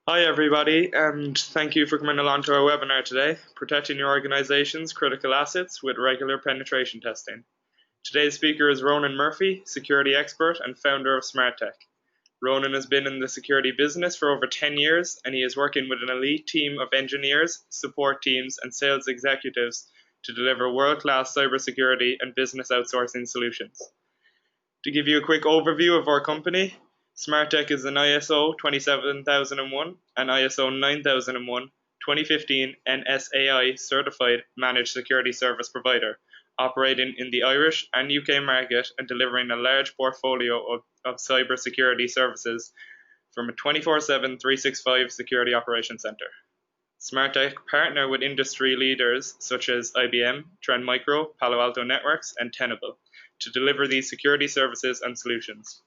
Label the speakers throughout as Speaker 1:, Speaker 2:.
Speaker 1: Hi, everybody, and thank you for coming along to our webinar today, Protecting Your Organization's Critical Assets with Regular Penetration Testing. Today's speaker is Ronan Murphy, security expert and founder of Smarttech. Ronan has been in the security business for over 10 years, and he is working with an elite team of engineers, support teams, and sales executives to deliver world-class cybersecurity and business outsourcing solutions. To give you a quick overview of our company, Smarttech is an ISO 27001 and ISO 9001 2015 NSAI certified managed security service provider, operating in the Irish and UK market and delivering a large portfolio of cybersecurity services from a 24/7 365 security operations center. Smarttech partner with industry leaders such as IBM, Trend Micro, Palo Alto Networks, and Tenable to deliver these security services and solutions.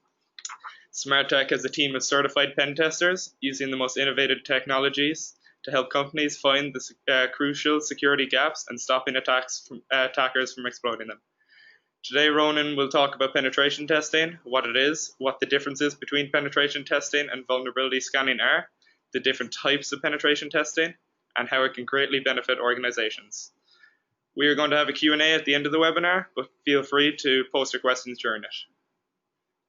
Speaker 1: Smarttech has a team of certified pen testers using the most innovative technologies to help companies find the crucial security gaps and stopping attackers from exploiting them. Today, Ronan will talk about penetration testing, what it is, what the differences between penetration testing and vulnerability scanning are, the different types of penetration testing, and how it can greatly benefit organizations. We are going to have a Q&A at the end of the webinar, but feel free to post your questions during it.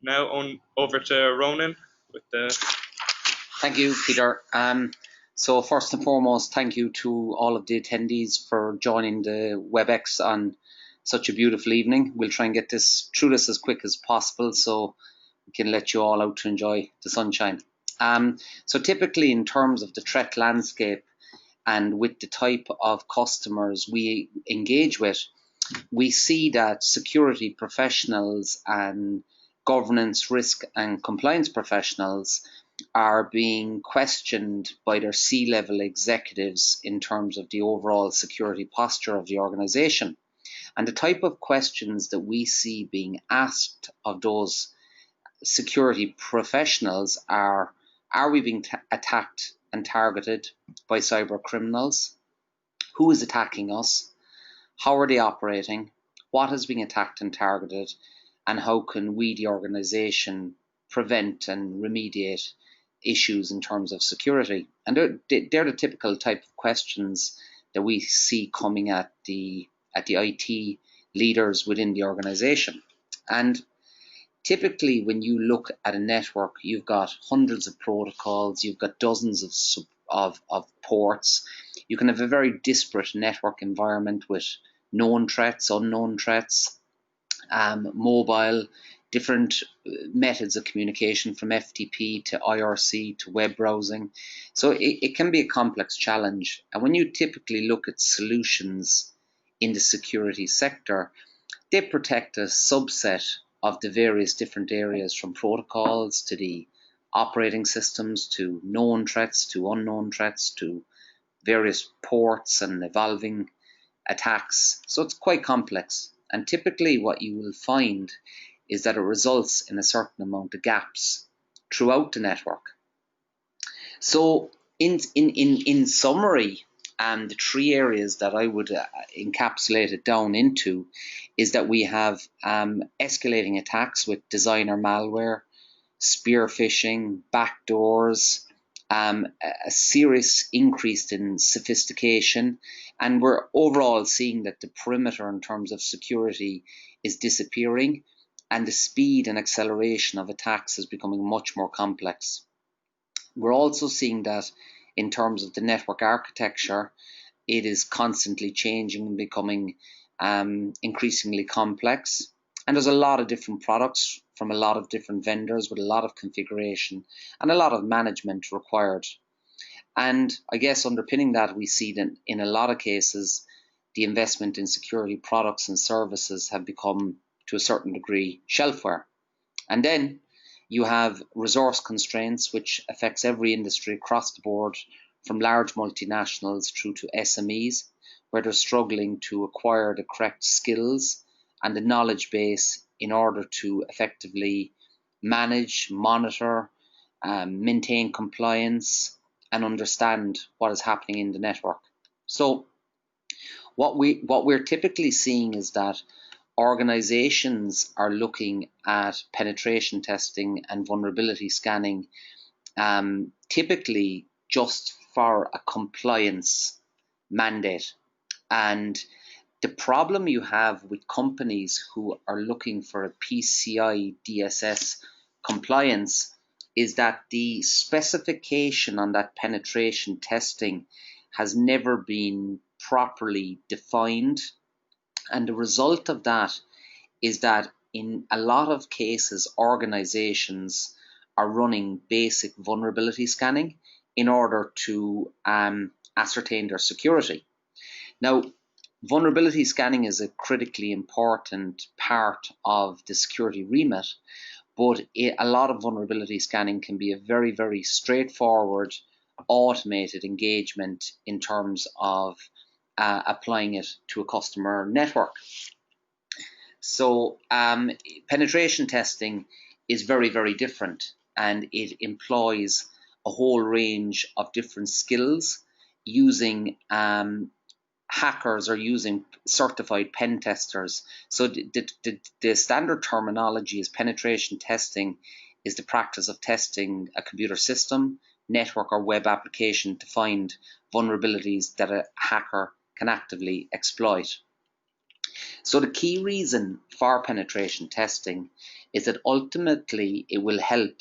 Speaker 1: Now over to Ronan with the...
Speaker 2: Thank you, Peter. So first and foremost, thank you to all of the attendees for joining the WebEx on such a beautiful evening. We'll try and get through this as quick as possible so we can let you all out to enjoy the sunshine. So typically in terms of the threat landscape and with the type of customers we engage with, we see that security professionals and governance, risk and compliance professionals are being questioned by their C-level executives in terms of the overall security posture of the organization. And the type of questions that we see being asked of those security professionals are we being attacked and targeted by cyber criminals? Who is attacking us? How are they operating? What is being attacked and targeted? And how can we, the organization, prevent and remediate issues in terms of security? And they're the typical type of questions that we see coming at the IT leaders within the organization. And typically when you look at a network, you've got hundreds of protocols, you've got dozens of ports. You can have a very disparate network environment with known threats, unknown threats, mobile, different methods of communication from FTP to IRC to web browsing. So it can be a complex challenge. And when you typically look at solutions in the security sector, they protect a subset of the various different areas, from protocols to the operating systems to known threats to unknown threats to various ports and evolving attacks. So it's quite complex. And typically what you will find is that it results in a certain amount of gaps throughout the network. So in summary, the three areas that I would encapsulate it down into is that we have escalating attacks with designer malware, spear phishing, backdoors, a serious increase in sophistication, and we're overall seeing that the perimeter in terms of security is disappearing, and the speed and acceleration of attacks is becoming much more complex. We're also seeing that in terms of the network architecture, it is constantly changing and becoming increasingly complex. And there's a lot of different products from a lot of different vendors with a lot of configuration and a lot of management required. And I guess underpinning that, we see that in a lot of cases, the investment in security products and services have become, to a certain degree, shelfware. And then you have resource constraints, which affects every industry across the board, from large multinationals through to SMEs, where they're struggling to acquire the correct skills and the knowledge base in order to effectively manage, monitor, maintain compliance, and understand what is happening in the network. So what we're typically seeing is that organizations are looking at penetration testing and vulnerability scanning typically just for a compliance mandate. And the problem you have with companies who are looking for a PCI DSS compliance is that the specification on that penetration testing has never been properly defined. And the result of that is that in a lot of cases, organizations are running basic vulnerability scanning in order to ascertain their security. Now, vulnerability scanning is a critically important part of the security remit, but a lot of vulnerability scanning can be a very, very straightforward, automated engagement in terms of applying it to a customer network. So penetration testing is very, very different, and it employs a whole range of different skills using hackers are using certified pen testers. So the standard terminology is penetration testing is the practice of testing a computer system, network, or web application to find vulnerabilities that a hacker can actively exploit. So the key reason for penetration testing is that ultimately it will help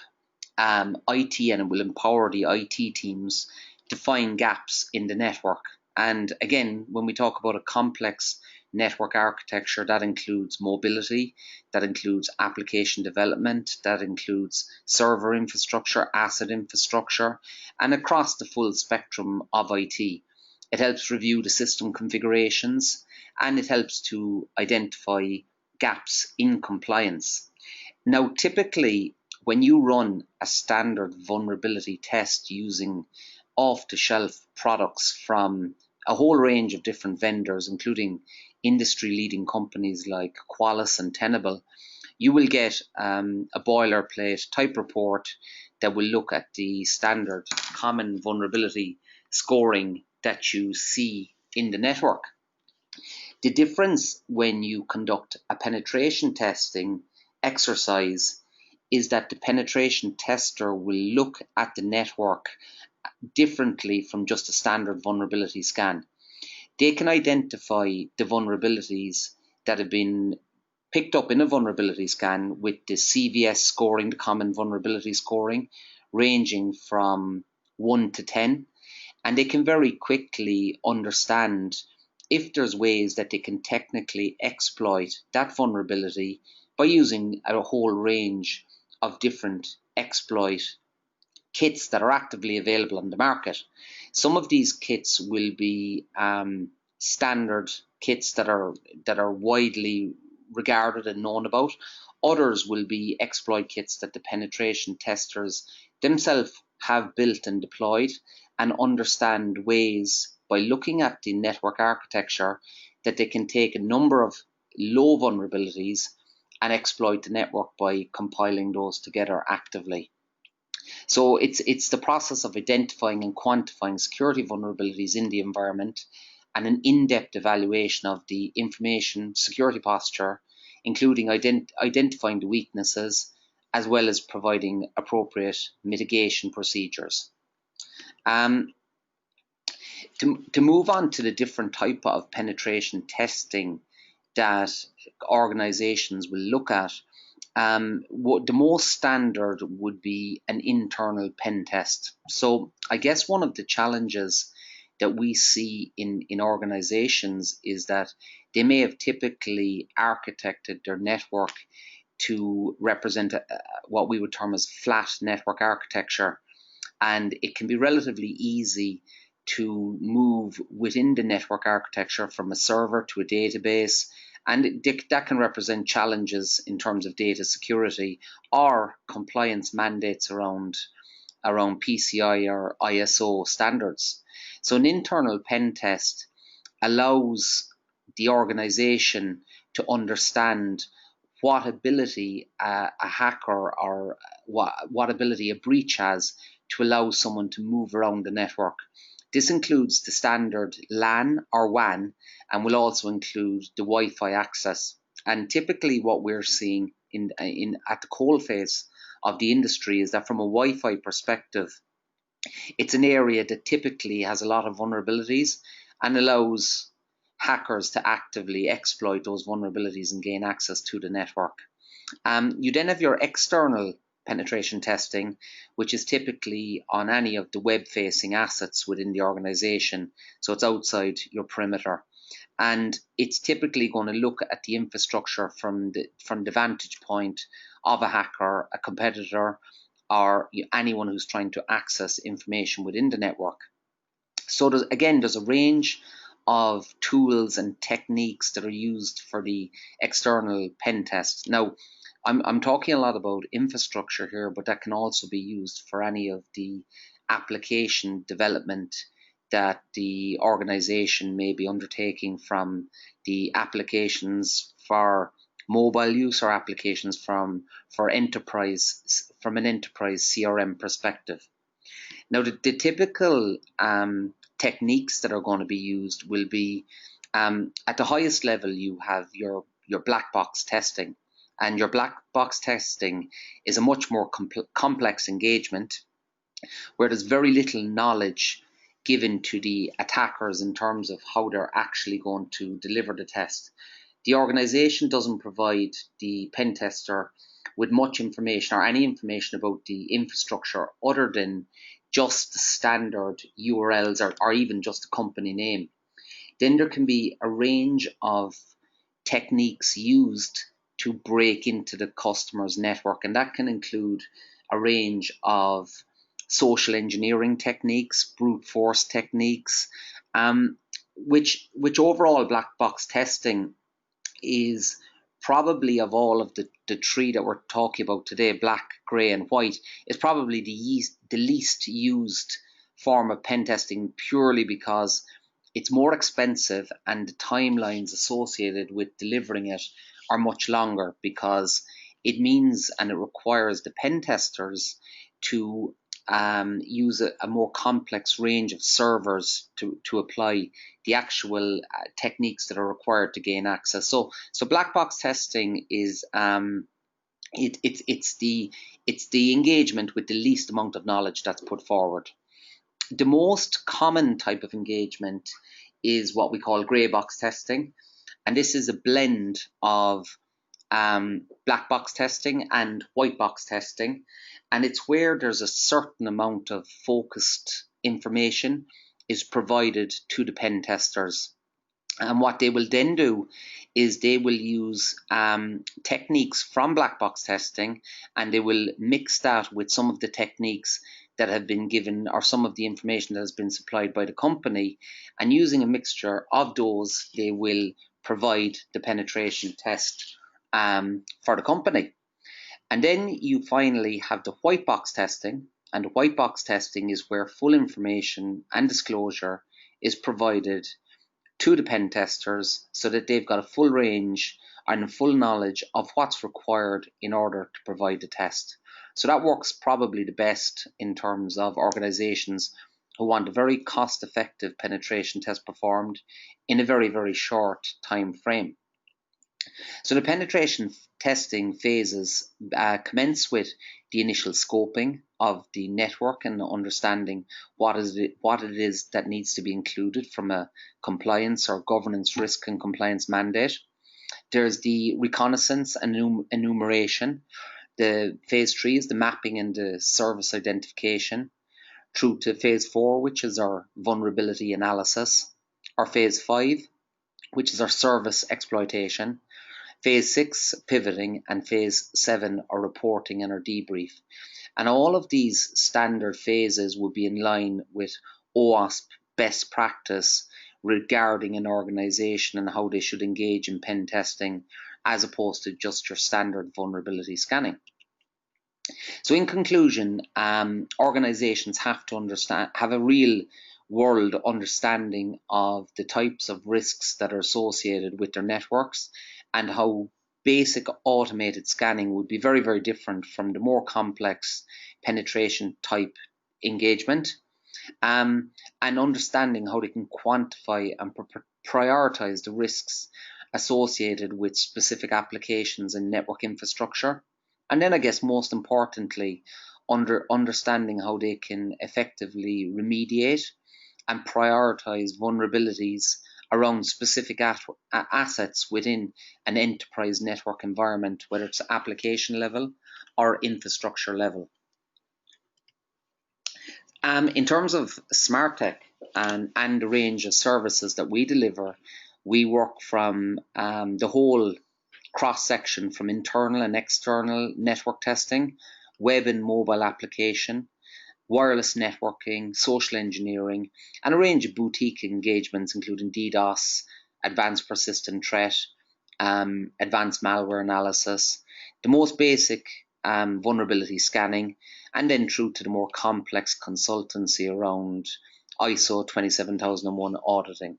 Speaker 2: IT, and it will empower the IT teams to find gaps in the network. And again, when we talk about a complex network architecture, that includes mobility, that includes application development, that includes server infrastructure, asset infrastructure, and across the full spectrum of IT. It helps review the system configurations, and it helps to identify gaps in compliance. Now, typically, when you run a standard vulnerability test using off-the-shelf products from a whole range of different vendors, including industry-leading companies like Qualys and Tenable, you will get a boilerplate type report that will look at the standard common vulnerability scoring that you see in the network. The difference when you conduct a penetration testing exercise is that the penetration tester will look at the network differently from just a standard vulnerability scan. They can identify the vulnerabilities that have been picked up in a vulnerability scan with the CVS scoring, the common vulnerability scoring, ranging from 1 to 10. And they can very quickly understand if there's ways that they can technically exploit that vulnerability by using a whole range of different exploit kits that are actively available on the market. Some of these kits will be standard kits that are widely regarded and known about. Others will be exploit kits that the penetration testers themselves have built and deployed, and understand ways by looking at the network architecture that they can take a number of low vulnerabilities and exploit the network by compiling those together actively. So it's the process of identifying and quantifying security vulnerabilities in the environment, and an in-depth evaluation of the information security posture, including identifying the weaknesses, as well as providing appropriate mitigation procedures. To move on to the different type of penetration testing that organizations will look at, the most standard would be an internal pen test. So I guess one of the challenges that we see in organizations is that they may have typically architected their network to represent what we would term as flat network architecture, and it can be relatively easy to move within the network architecture from a server to a database, and that can represent challenges in terms of data security or compliance mandates around PCI or ISO standards. So an internal pen test allows the organization to understand what ability a hacker or what ability a breach has to allow someone to move around the network. This includes the standard LAN or WAN, and will also include the Wi-Fi access. And typically what we're seeing at the coalface of the industry is that from a Wi-Fi perspective, It's an area that typically has a lot of vulnerabilities and allows hackers to actively exploit those vulnerabilities and gain access to the network. You then have your external penetration testing, which is typically on any of the web-facing assets within the organization, so it's outside your perimeter. And it's typically going to look at the infrastructure from the vantage point of a hacker, a competitor, or anyone who's trying to access information within the network. So there's a range of tools and techniques that are used for the external pen test. Now, I'm talking a lot about infrastructure here, but that can also be used for any of the application development that the organization may be undertaking, from the applications for mobile use or applications from an enterprise CRM perspective. Now, the typical techniques that are going to be used will be, at the highest level, you have your black box testing. And your black box testing is a much more complex engagement where there's very little knowledge given to the attackers in terms of how they're actually going to deliver the test. The organization doesn't provide the pen tester with much information or any information about the infrastructure other than just the standard URLs or even just the company name. Then there can be a range of techniques used to break into the customer's network, and that can include a range of social engineering techniques, brute force techniques, which overall black box testing is probably, of all of the three that we're talking about today, black, grey and white, is probably the least used form of pen testing, purely because it's more expensive and the timelines associated with delivering it are much longer, because it means and it requires the pen testers to use a more complex range of servers to apply the actual techniques that are required to gain access. So black box testing is it's the engagement with the least amount of knowledge that's put forward. The most common type of engagement is what we call grey box testing, and this is a blend of black box testing and white box testing, and it's where there's a certain amount of focused information is provided to the pen testers. And what they will then do is they will use techniques from black box testing, and they will mix that with some of the techniques that have been given, or some of the information that has been supplied by the company, and using a mixture of those, they will provide the penetration test for the company. And then you finally have the white box testing, and the white box testing is where full information and disclosure is provided to the pen testers so that they've got a full range and a full knowledge of what's required in order to provide the test. So that works probably the best in terms of organizations who want a very cost-effective penetration test performed in a very, very short time frame. So the penetration testing phases commence with the initial scoping of the network and understanding what it is that needs to be included from a compliance or governance risk and compliance mandate. There's the reconnaissance and enumeration. The phase 3 is the mapping and the service identification, through to phase 4, which is our vulnerability analysis, or phase 5, which is our service exploitation, phase 6, pivoting, and phase 7, our reporting and our debrief. And all of these standard phases will be in line with OWASP best practice regarding an organization and how they should engage in pen testing, as opposed to just your standard vulnerability scanning. So in conclusion, organizations have to have a real world understanding of the types of risks that are associated with their networks, and how basic automated scanning would be very, very different from the more complex penetration type engagement, and understanding how they can quantify and prioritize the risks associated with specific applications and network infrastructure. And then I guess most importantly, understanding how they can effectively remediate and prioritize vulnerabilities around specific assets within an enterprise network environment, whether it's application level or infrastructure level. In terms of Smarttech and the range of services that we deliver, we work from the whole cross-section from internal and external network testing, web and mobile application, wireless networking, social engineering, and a range of boutique engagements including DDoS, advanced persistent threat, advanced malware analysis, the most basic vulnerability scanning, and then through to the more complex consultancy around ISO 27001 auditing.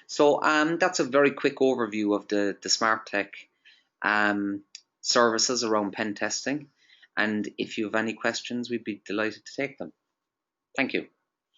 Speaker 2: So that's a very quick overview of the Smarttech services around pen testing. And if you have any questions, we'd be delighted to take them. Thank you.